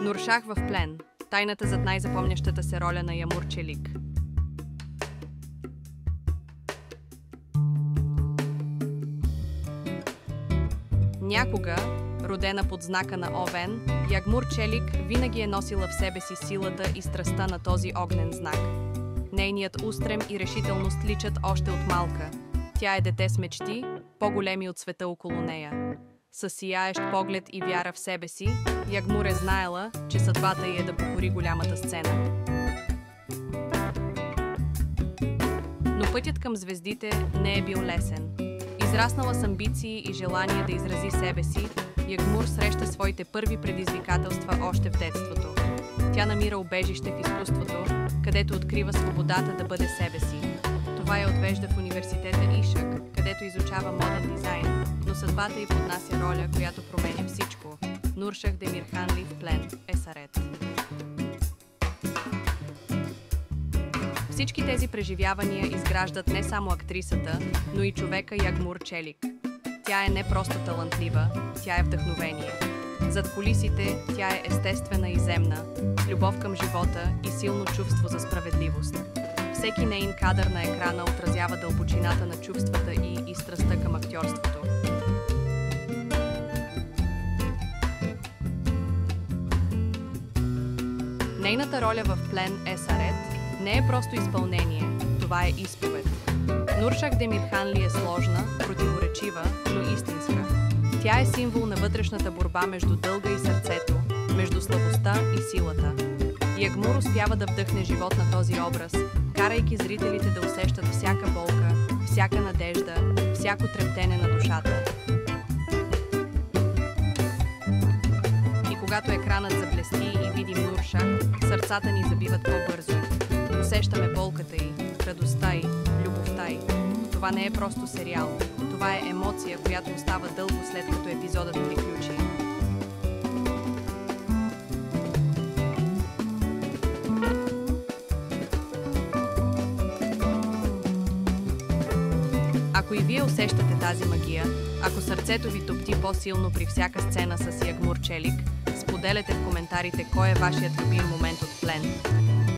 Нуршах в плен. Тайната зад най-запомнящата се роля на Ямур Челик. Някога, родена под знака на Овен, Ягмур Челик винаги е носила в себе си силата и страстта на този огнен знак. Нейният устрем и решителност личат още от малка. Тя е дете с мечти, по-големи от света около нея. С сияещ поглед и вяра в себе си, Ягмур е знаела, че съдбата й е да покори голямата сцена. Но пътят към звездите не е бил лесен. Израснала с амбиции и желание да изрази себе си, Ягмур среща своите първи предизвикателства още в детството. Тя намира убежище в изкуството, където открива свободата да бъде себе си. Това я отвежда в университета Ишак, където изучава моден дизайн, но съдбата й поднася роля, която променя всичко. Нуршах Демирханли в плен, Есарет. Всички тези преживявания изграждат не само актрисата, но и човека Ягмур Челик. Тя е не просто талантлива, тя е вдъхновение. Зад кулисите тя е естествена и земна, с любов към живота и силно чувство за справедливост. Всеки нейн кадър на екрана отразява дълбочината на чувствата и страстта към актьорството. Нейната роля в плен Есарет не е просто изпълнение, това е изповед. Нуршах Демирханли е сложна, противоречива, но истинска. Тя е символ на вътрешната борба между дълга и сърцето, между слабостта и силата. Ягмур успява да вдъхне живот на този образ, карайки зрителите да усещат всяка болка, всяка надежда, всяко трептене на душата. И когато екранът заблести и видим Нуршах, сърцата ни забиват по-бързо. Усещаме болката й, радостта й, любовта й. Това не е просто сериал. Това е емоция, която остава дълго след като епизодът приключи. Ако и вие усещате тази магия, ако сърцето ви топти по-силно при всяка сцена с Ягмур Челик, споделете в коментарите кой е вашият любим момент от плен.